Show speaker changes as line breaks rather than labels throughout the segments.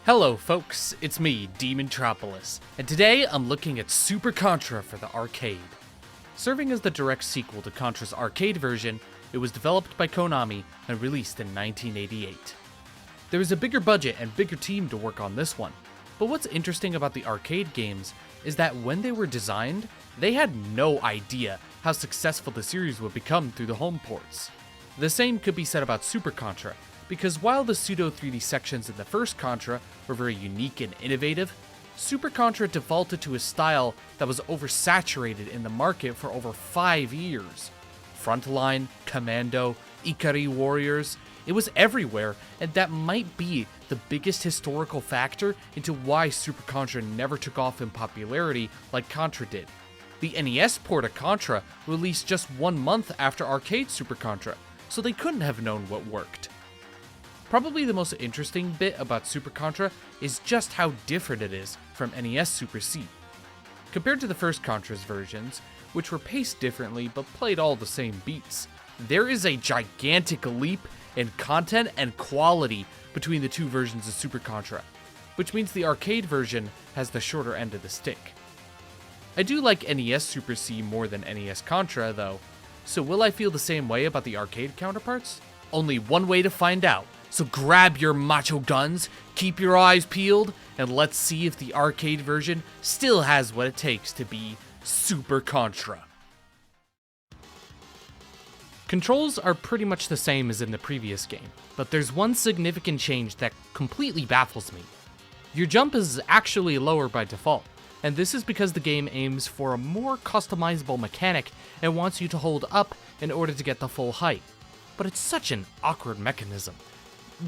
Hello folks, it's me, DeMontropolis, and today I'm looking at Super Contra for the arcade. Serving as the direct sequel to Contra's arcade version, it was developed by Konami and released in 1988. There was a bigger budget and bigger team to work on this one, but what's interesting about the arcade games is that when they were designed, they had no idea how successful the series would become through the home ports. The same could be said about Super Contra, because while the pseudo 3D sections in the first Contra were very unique and innovative, Super Contra defaulted to a style that was oversaturated in the market for over 5 years. Frontline, Commando, Ikari Warriors, it was everywhere, and that might be the biggest historical factor into why Super Contra never took off in popularity like Contra did. The NES port of Contra released just 1 month after arcade Super Contra, so they couldn't have known what worked. Probably the most interesting bit about Super Contra is just how different it is from NES Super C. Compared to the first Contra's versions, which were paced differently but played all the same beats, there is a gigantic leap in content and quality between the two versions of Super Contra, which means the arcade version has the shorter end of the stick. I do like NES Super C more than NES Contra though, so will I feel the same way about the arcade counterparts? Only one way to find out. So grab your macho guns, keep your eyes peeled, and let's see if the arcade version still has what it takes to be Super Contra. Controls are pretty much the same as in the previous game, but there's one significant change that completely baffles me. Your jump is actually lower by default, and this is because the game aims for a more customizable mechanic and wants you to hold up in order to get the full height. But it's such an awkward mechanism.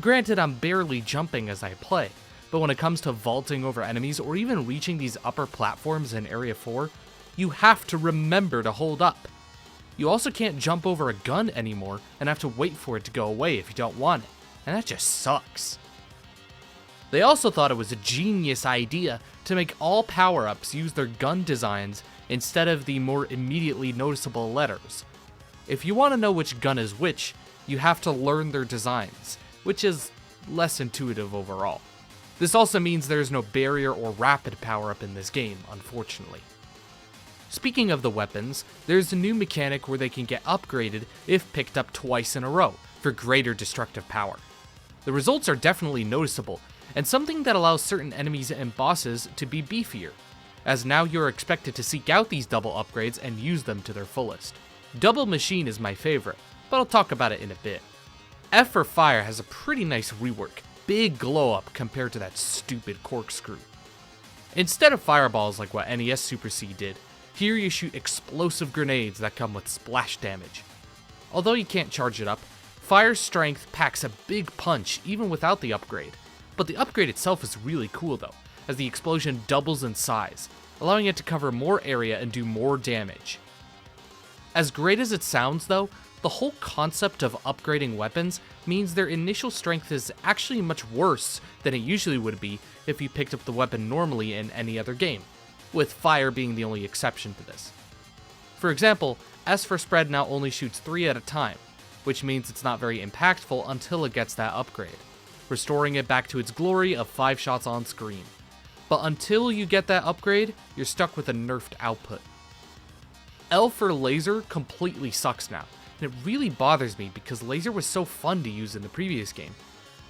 Granted, I'm barely jumping as I play, but when it comes to vaulting over enemies or even reaching these upper platforms in Area 4, you have to remember to hold up. You also can't jump over a gun anymore and have to wait for it to go away if you don't want it, and that just sucks. They also thought it was a genius idea to make all power-ups use their gun designs instead of the more immediately noticeable letters. If you want to know which gun is which, you have to learn their designs, which is less intuitive overall. This also means there is no barrier or rapid power-up in this game, unfortunately. Speaking of the weapons, there's a new mechanic where they can get upgraded if picked up twice in a row, for greater destructive power. The results are definitely noticeable, and something that allows certain enemies and bosses to be beefier, as now you're expected to seek out these double upgrades and use them to their fullest. Double Machine is my favorite, but I'll talk about it in a bit. F for Fire has a pretty nice rework, big glow up compared to that stupid corkscrew. Instead of fireballs like what NES Super C did, here you shoot explosive grenades that come with splash damage. Although you can't charge it up, Fire's strength packs a big punch even without the upgrade, but the upgrade itself is really cool though, as the explosion doubles in size, allowing it to cover more area and do more damage. As great as it sounds though, the whole concept of upgrading weapons means their initial strength is actually much worse than it usually would be if you picked up the weapon normally in any other game, with Fire being the only exception to this. For example, S for Spread now only shoots 3 at a time, which means it's not very impactful until it gets that upgrade, restoring it back to its glory of 5 shots on screen. But until you get that upgrade, you're stuck with a nerfed output. L for Laser completely sucks now, and it really bothers me because Laser was so fun to use in the previous game.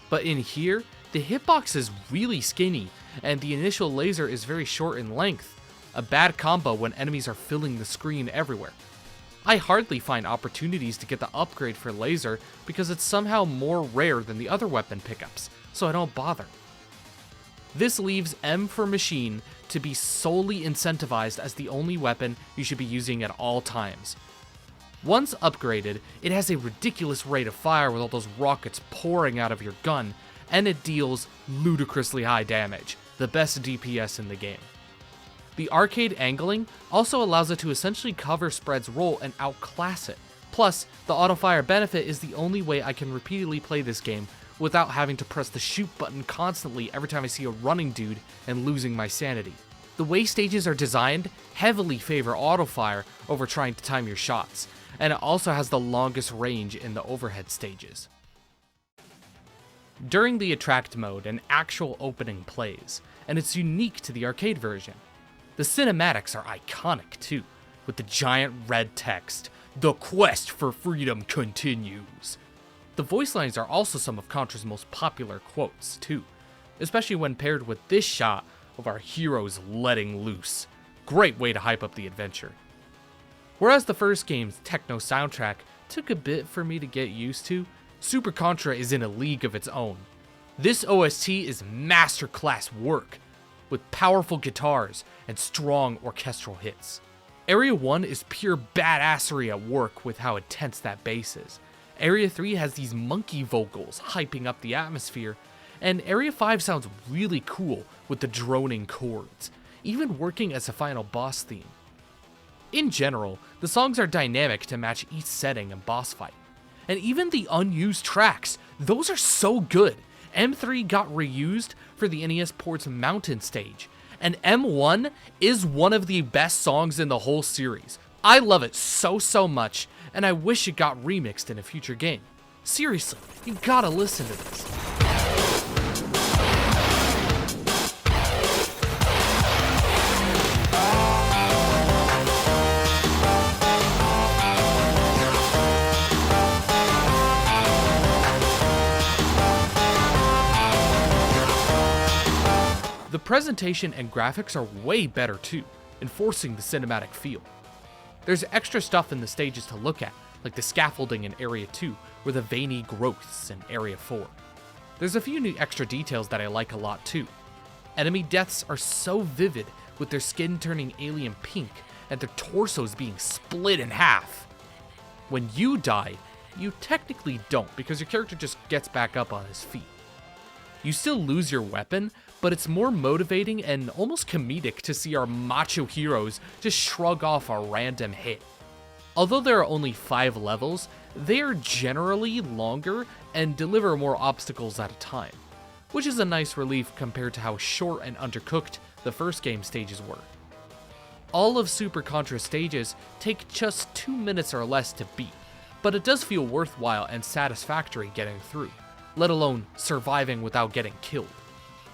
But in here, the hitbox is really skinny, and the initial laser is very short in length, a bad combo when enemies are filling the screen everywhere. I hardly find opportunities to get the upgrade for Laser because it's somehow more rare than the other weapon pickups, so I don't bother. This leaves M for Machine to be solely incentivized as the only weapon you should be using at all times. Once upgraded, it has a ridiculous rate of fire with all those rockets pouring out of your gun, and it deals ludicrously high damage, the best DPS in the game. The arcade angling also allows it to essentially cover Spread's role and outclass it. Plus, the auto-fire benefit is the only way I can repeatedly play this game without having to press the shoot button constantly every time I see a running dude and losing my sanity. The way stages are designed heavily favor auto-fire over trying to time your shots, and it also has the longest range in the overhead stages. during the attract mode an actual opening plays, and it's unique to the arcade version. The cinematics are iconic too, with the giant red text, "The quest for freedom continues." The voice lines are also some of Contra's most popular quotes too, especially when paired with this shot of our heroes letting loose. Great way to hype up the adventure. Whereas the first game's techno soundtrack took a bit for me to get used to, Super Contra is in a league of its own. This OST is masterclass work, with powerful guitars and strong orchestral hits. Area 1 is pure badassery at work with how intense that bass is. Area 3 has these monkey vocals hyping up the atmosphere, and Area 5 sounds really cool with the droning chords, even working as a final boss theme. In general, the songs are dynamic to match each setting and boss fight. And even the unused tracks, those are so good. M3 got reused for the NES port's Mountain stage, and M1 is one of the best songs in the whole series. I love it so much, and I wish it got remixed in a future game. Seriously, you gotta listen to this. The presentation and graphics are way better too, enforcing the cinematic feel. There's extra stuff in the stages to look at, like the scaffolding in Area 2 or the veiny growths in Area 4. There's a few new extra details that I like a lot too. Enemy deaths are so vivid, with their skin turning alien pink and their torsos being split in half. When you die, you technically don't, because your character just gets back up on his feet. You still lose your weapon, but it's more motivating and almost comedic to see our macho heroes just shrug off a random hit. Although there are only 5 levels, they are generally longer and deliver more obstacles at a time, which is a nice relief compared to how short and undercooked the first game stages were. All of Super Contra's stages take just 2 minutes or less to beat, but it does feel worthwhile and satisfactory getting through, let alone surviving without getting killed.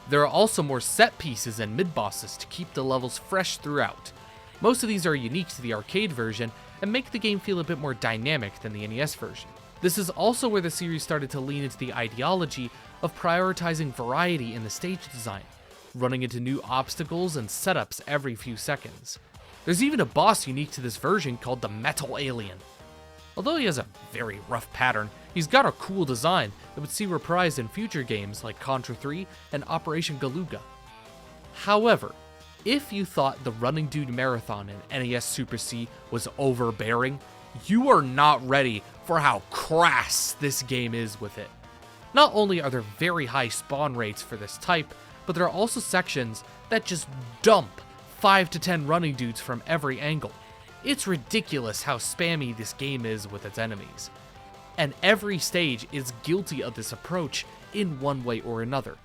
There are also more set pieces and mid-bosses to keep the levels fresh throughout. Most of these are unique to the arcade version and make the game feel a bit more dynamic than the NES version. This is also where the series started to lean into the ideology of prioritizing variety in the stage design, running into new obstacles and setups every few seconds. There's even a boss unique to this version called the Metal Alien. Although he has a very rough pattern, he's got a cool design that would see reprised in future games like Contra 3 and Operation Galuga. However, if you thought the Running Dude Marathon in NES Super C was overbearing, you are not ready for how crass this game is with it. Not only are there very high spawn rates for this type, but there are also sections that just dump 5 to 10 running dudes from every angle. It's ridiculous how spammy this game is with its enemies, and every stage is guilty of this approach in one way or another.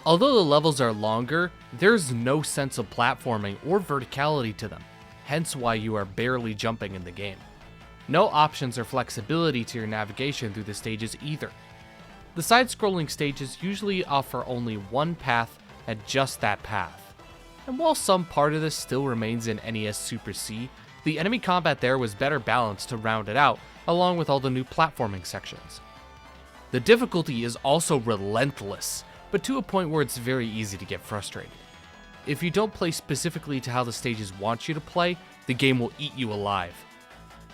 Although the levels are longer, there's no sense of platforming or verticality to them, hence why you are barely jumping in the game. No options or flexibility to your navigation through the stages either. The side-scrolling stages usually offer only one path and just that path. And while some part of this still remains in NES Super C, the enemy combat there was better balanced to round it out, along with all the new platforming sections. The difficulty is also relentless, but to a point where it's very easy to get frustrated. If you don't play specifically to how the stages want you to play, the game will eat you alive.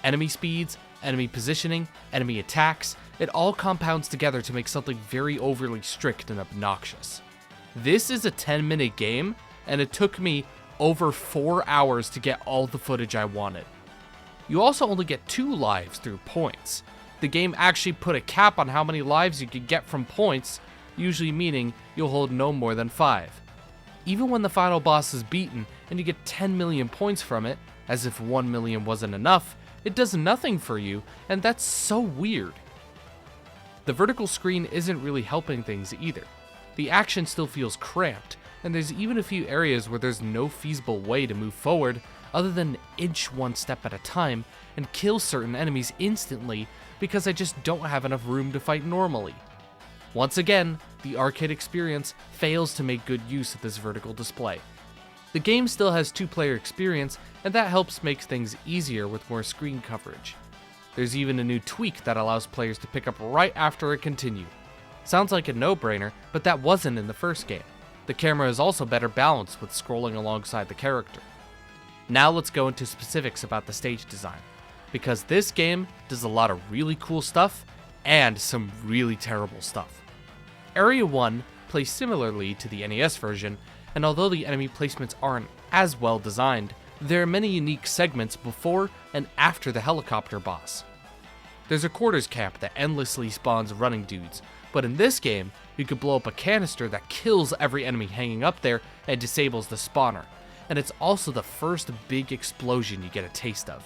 Enemy speeds, enemy positioning, enemy attacks, it all compounds together to make something very overly strict and obnoxious. This is a 10-minute game, and it took me over 4 hours to get all the footage I wanted. You also only get 2 lives through points. The game actually put a cap on how many lives you could get from points, usually meaning you'll hold no more than 5. Even when the final boss is beaten and you get 10 million points from it, as if 1 million wasn't enough, it does nothing for you, and that's so weird. The vertical screen isn't really helping things either. The action still feels cramped, and there's even a few areas where there's no feasible way to move forward other than inch one step at a time and kill certain enemies instantly because I just don't have enough room to fight normally. Once again, the arcade experience fails to make good use of this vertical display. The game still has 2-player experience, and that helps make things easier with more screen coverage. There's even a new tweak that allows players to pick up right after a continue. Sounds like a no-brainer, but that wasn't in the first game. The camera is also better balanced with scrolling alongside the character. Now let's go into specifics about the stage design, because this game does a lot of really cool stuff and some really terrible stuff. Area 1 plays similarly to the NES version, and although the enemy placements aren't as well designed, there are many unique segments before and after the helicopter boss. There's a quarters camp that endlessly spawns running dudes, but in this game, you can blow up a canister that kills every enemy hanging up there and disables the spawner, and it's also the first big explosion you get a taste of.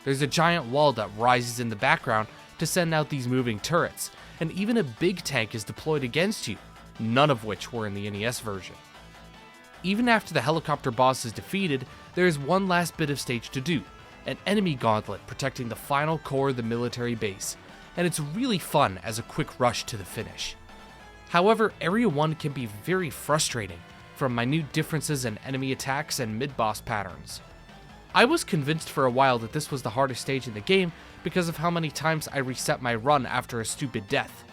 There's a giant wall that rises in the background to send out these moving turrets, and even a big tank is deployed against you, none of which were in the NES version. Even after the helicopter boss is defeated, there is one last bit of stage to do, an enemy gauntlet protecting the final core of the military base, and it's really fun as a quick rush to the finish. However, Area 1 can be very frustrating, from minute differences in enemy attacks and mid-boss patterns. I was convinced for a while that this was the hardest stage in the game because of how many times I reset my run after a stupid death.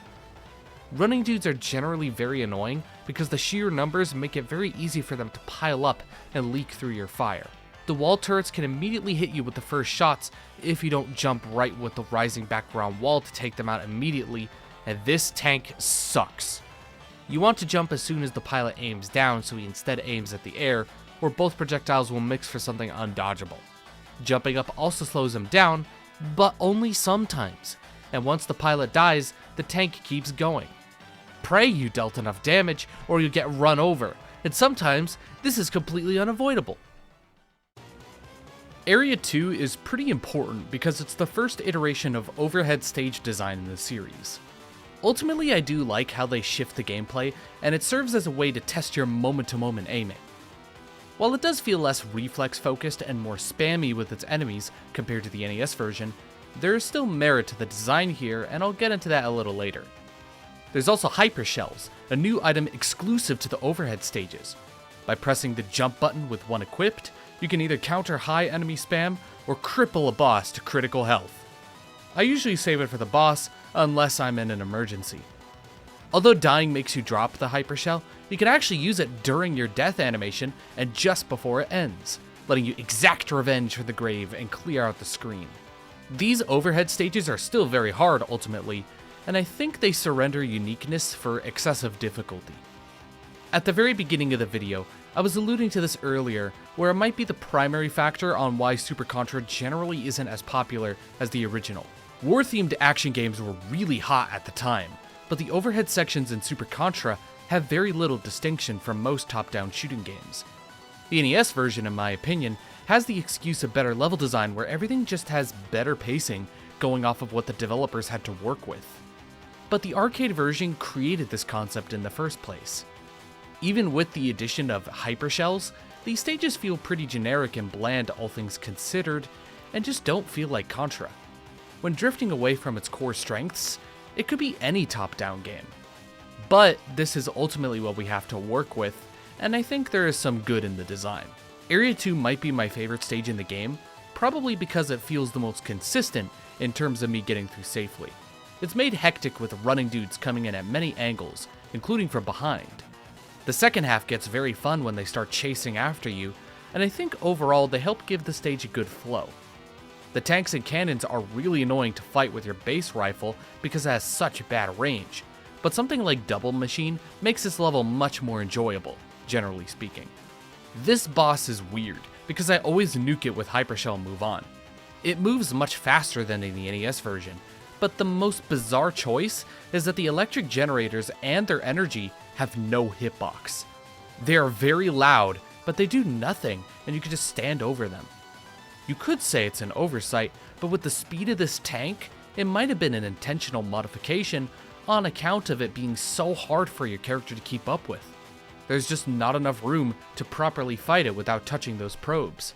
Running dudes are generally very annoying because the sheer numbers make it very easy for them to pile up and leak through your fire. The wall turrets can immediately hit you with the first shots if you don't jump right with the rising background wall to take them out immediately, and this tank sucks. You want to jump as soon as the pilot aims down so he instead aims at the air, or both projectiles will mix for something undodgeable. Jumping up also slows him down, but only sometimes, and once the pilot dies, the tank keeps going. Pray you dealt enough damage or you'll get run over, and sometimes this is completely unavoidable. Area 2 is pretty important because it's the first iteration of overhead stage design in the series. Ultimately, I do like how they shift the gameplay, and it serves as a way to test your moment-to-moment aiming. While it does feel less reflex-focused and more spammy with its enemies compared to the NES version, there is still merit to the design here, and I'll get into that a little later. There's also hyper shells, a new item exclusive to the overhead stages. By pressing the jump button with one equipped, you can either counter high enemy spam or cripple a boss to critical health. I usually save it for the boss, unless I'm in an emergency. Although dying makes you drop the hyper shell, you can actually use it during your death animation and just before it ends, letting you exact revenge for the grave and clear out the screen. These overhead stages are still very hard ultimately, and I think they surrender uniqueness for excessive difficulty. At the very beginning of the video, I was alluding to this earlier, where it might be the primary factor on why Super Contra generally isn't as popular as the original. War-themed action games were really hot at the time, but the overhead sections in Super Contra have very little distinction from most top-down shooting games. The NES version, in my opinion, has the excuse of better level design where everything just has better pacing going off of what the developers had to work with. But the arcade version created this concept in the first place. Even with the addition of hypershells, these stages feel pretty generic and bland all things considered, and just don't feel like Contra. When drifting away from its core strengths, it could be any top-down game. But this is ultimately what we have to work with, and I think there is some good in the design. Area 2 might be my favorite stage in the game, probably because it feels the most consistent in terms of me getting through safely. It's made hectic with running dudes coming in at many angles, including from behind. The second half gets very fun when they start chasing after you, and I think overall they help give the stage a good flow. The tanks and cannons are really annoying to fight with your base rifle because it has such bad range, but something like Double Machine makes this level much more enjoyable, generally speaking. This boss is weird, because I always nuke it with Hypershell and move on. It moves much faster than in the NES version, but the most bizarre choice is that the electric generators and their energy have no hitbox. They are very loud, but they do nothing, and you can just stand over them. You could say it's an oversight, but with the speed of this tank, it might have been an intentional modification on account of it being so hard for your character to keep up with. There's just not enough room to properly fight it without touching those probes.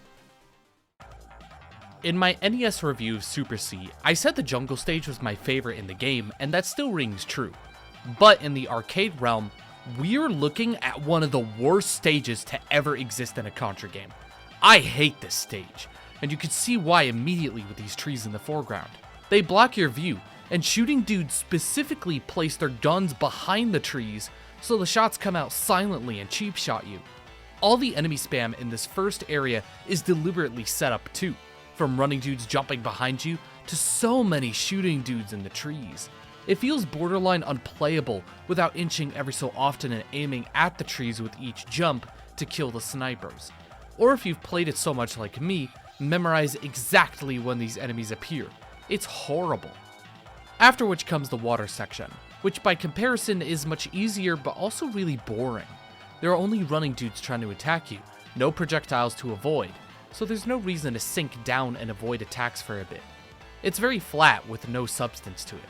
In my NES review of Super C, I said the jungle stage was my favorite in the game, and that still rings true. But in the arcade realm, we're looking at one of the worst stages to ever exist in a Contra game. I hate this stage, and you can see why immediately with these trees in the foreground. They block your view, and shooting dudes specifically place their guns behind the trees so the shots come out silently and cheap shot you. All the enemy spam in this first area is deliberately set up too, from running dudes jumping behind you to so many shooting dudes in the trees. It feels borderline unplayable without inching every so often and aiming at the trees with each jump to kill the snipers. Or if you've played it so much like me, memorize exactly when these enemies appear. It's horrible. After which comes the water section, which by comparison is much easier but also really boring. There are only running dudes trying to attack you, no projectiles to avoid, so there's no reason to sink down and avoid attacks for a bit. It's very flat with no substance to it.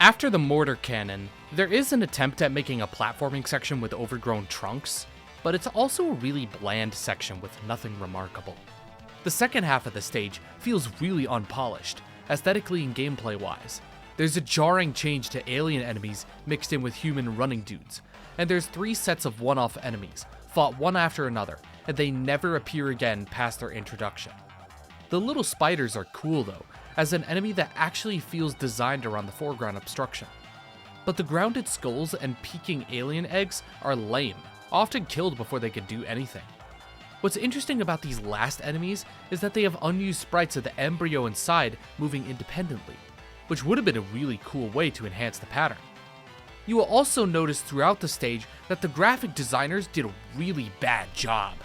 After the mortar cannon, there is an attempt at making a platforming section with overgrown trunks, but it's also a really bland section with nothing remarkable. The second half of the stage feels really unpolished, aesthetically and gameplay wise. There's a jarring change to alien enemies mixed in with human running dudes, and there's 3 sets of one-off enemies, fought one after another, and they never appear again past their introduction. The little spiders are cool though, as an enemy that actually feels designed around the foreground obstruction. But the grounded skulls and peeking alien eggs are lame, often killed before they could do anything. What's interesting about these last enemies is that they have unused sprites of the embryo inside moving independently, which would have been a really cool way to enhance the pattern. You will also notice throughout the stage that the graphic designers did a really bad job.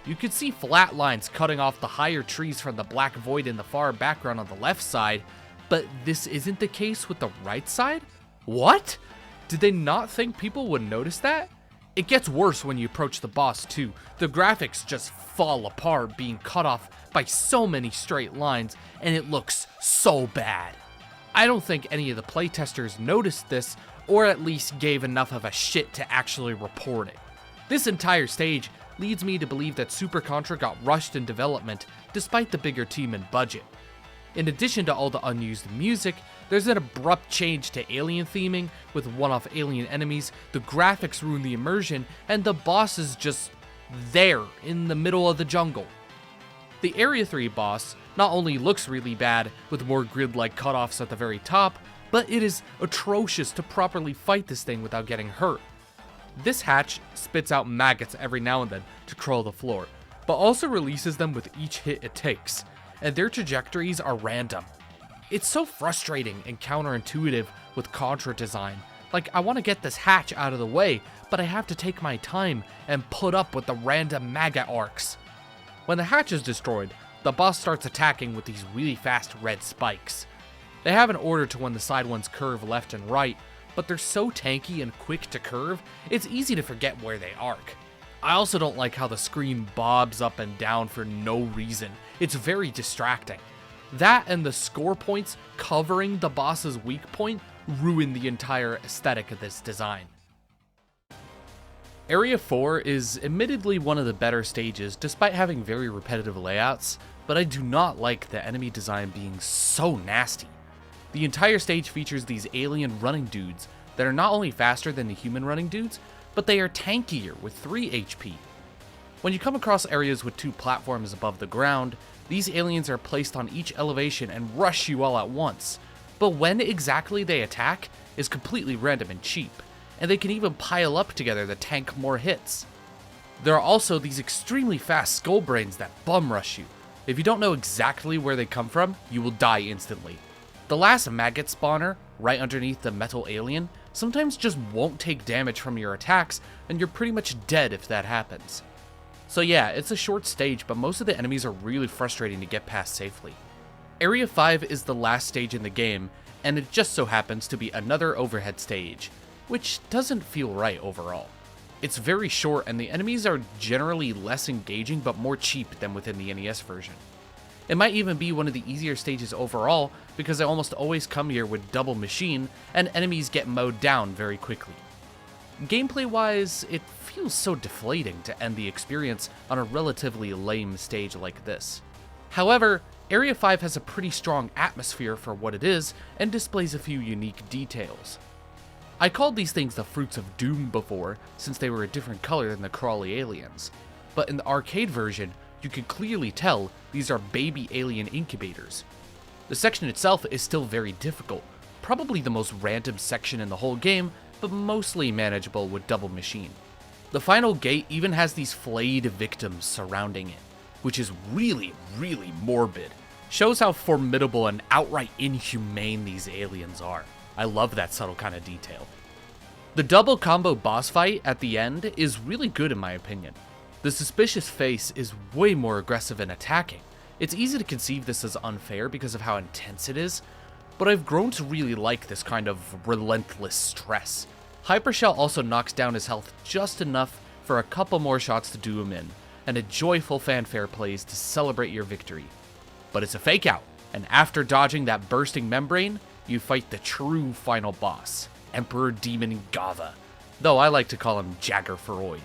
You could see flat lines cutting off the higher trees from the black void in the far background on the left side, but this isn't the case with the right side? What? Did they not think people would notice that? It gets worse when you approach the boss too. The graphics just fall apart, being cut off by so many straight lines, and it looks so bad. I don't think any of the playtesters noticed this, or at least gave enough of a shit to actually report it. This entire stage leads me to believe that Super Contra got rushed in development despite the bigger team and budget. In addition to all the unused music, there's an abrupt change to alien theming with one-off alien enemies, the graphics ruin the immersion, and the boss is just there in the middle of the jungle. The Area 3 boss not only looks really bad with more grid-like cutoffs at the very top, but it is atrocious to properly fight this thing without getting hurt. This hatch spits out maggots every now and then to crawl the floor, but also releases them with each hit it takes, and their trajectories are random. It's so frustrating and counterintuitive with Contra design. Like, I want to get this hatch out of the way, but I have to take my time and put up with the random maggot arcs. When the hatch is destroyed, the boss starts attacking with these really fast red spikes. They have an order to when the side ones curve left and right, but they're so tanky and quick to curve, it's easy to forget where they arc. I also don't like how the screen bobs up and down for no reason. It's very distracting. That and the score points covering the boss's weak point ruin the entire aesthetic of this design. Area 4 is admittedly one of the better stages despite having very repetitive layouts, but I do not like the enemy design being so nasty. The entire stage features these alien running dudes that are not only faster than the human running dudes, but they are tankier with 3 HP. When you come across areas with 2 platforms above the ground, these aliens are placed on each elevation and rush you all at once, but when exactly they attack is completely random and cheap, and they can even pile up together to tank more hits. There are also these extremely fast skull brains that bum rush you. If you don't know exactly where they come from, you will die instantly. The last maggot spawner, right underneath the metal alien, sometimes just won't take damage from your attacks, and you're pretty much dead if that happens. So yeah, it's a short stage, but most of the enemies are really frustrating to get past safely. Area 5 is the last stage in the game, and it just so happens to be another overhead stage, which doesn't feel right overall. It's very short, and the enemies are generally less engaging but more cheap than within the NES version. It might even be one of the easier stages overall, because I almost always come here with double machine, and enemies get mowed down very quickly. Gameplay wise, it feels so deflating to end the experience on a relatively lame stage like this. However, Area 5 has a pretty strong atmosphere for what it is, and displays a few unique details. I called these things the fruits of doom before, since they were a different color than the crawly aliens. But in the arcade version, you can clearly tell these are baby alien incubators. The section itself is still very difficult, probably the most random section in the whole game, but mostly manageable with Double Machine. The final gate even has these flayed victims surrounding it, which is really morbid. Shows how formidable and outright inhumane these aliens are. I love that subtle kind of detail. The double combo boss fight at the end is really good in my opinion. The suspicious face is way more aggressive and attacking. It's easy to conceive this as unfair because of how intense it is, but I've grown to really like this kind of relentless stress. Hypershell also knocks down his health just enough for a couple more shots to do him in, and a joyful fanfare plays to celebrate your victory. But it's a fake out, and after dodging that bursting membrane, you fight the true final boss, Emperor Demon Gava, though I like to call him Jagger Freud.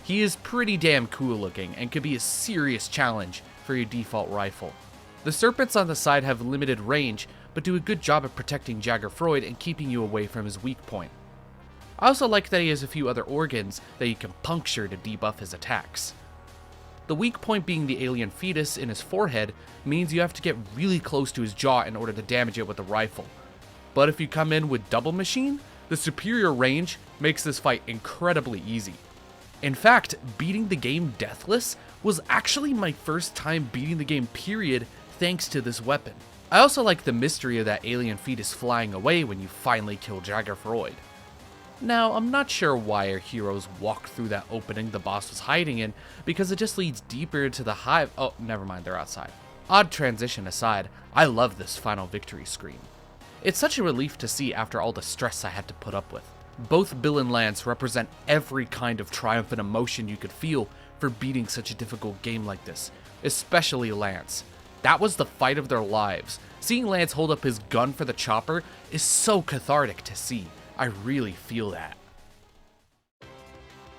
He is pretty damn cool looking and could be a serious challenge for your default rifle. The serpents on the side have limited range, but do a good job of protecting Jagger Freud and keeping you away from his weak point. I also like that he has a few other organs that you can puncture to debuff his attacks. The weak point being the alien fetus in his forehead means you have to get really close to his jaw in order to damage it with a rifle. But if you come in with Double Machine, the superior range makes this fight incredibly easy. In fact, beating the game deathless was actually my first time beating the game period thanks to this weapon. I also like the mystery of that alien fetus flying away when you finally kill Jagger Freud. Now, I'm not sure why our heroes walked through that opening the boss was hiding in, because it just leads deeper into the hive. Oh, never mind, they're outside. Odd transition aside, I love this final victory screen. It's such a relief to see after all the stress I had to put up with. Both Bill and Lance represent every kind of triumph and emotion you could feel for beating such a difficult game like this, especially Lance. That was the fight of their lives. Seeing Lance hold up his gun for the chopper is so cathartic to see. I really feel that.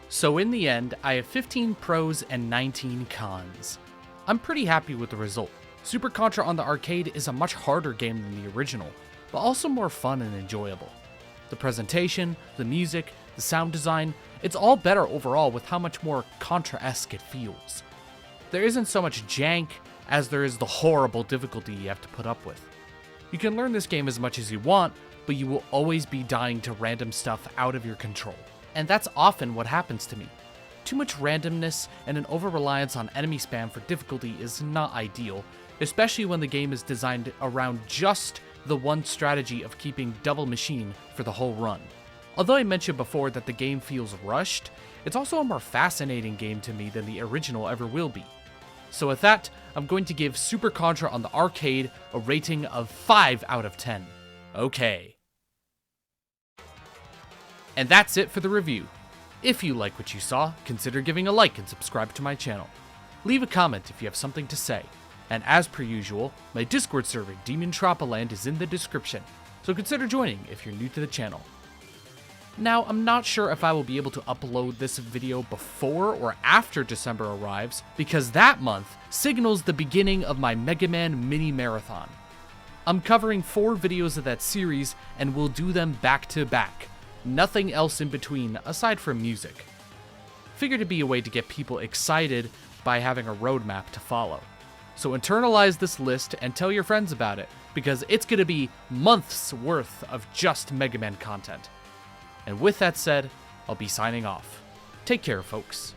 So in the end, I have 15 pros and 19 cons. I'm pretty happy with the result. Super Contra on the arcade is a much harder game than the original, but also more fun and enjoyable. The presentation, the music, the sound design, it's all better overall with how much more Contra-esque it feels. There isn't so much jank as there is the horrible difficulty you have to put up with. You can learn this game as much as you want, but you will always be dying to random stuff out of your control. And that's often what happens to me. Too much randomness and an over-reliance on enemy spam for difficulty is not ideal, especially when the game is designed around just the one strategy of keeping Double Machine for the whole run. Although I mentioned before that the game feels rushed, it's also a more fascinating game to me than the original ever will be. So with that, I'm going to give Super Contra on the arcade a rating of 5 out of 10. Okay. And that's it for the review. If you like what you saw, consider giving a like and subscribe to my channel. Leave a comment if you have something to say. And as per usual, my Discord server DeMontropolis is in the description, so consider joining if you're new to the channel. Now, I'm not sure if I will be able to upload this video before or after December arrives, because that month signals the beginning of my Mega Man mini marathon. I'm covering 4 videos of that series and will do them back to back. Nothing else in between aside from music. Figured it'd be a way to get people excited by having a roadmap to follow. So internalize this list and tell your friends about it, because it's gonna be months worth of just Mega Man content. And with that said, I'll be signing off. Take care, folks.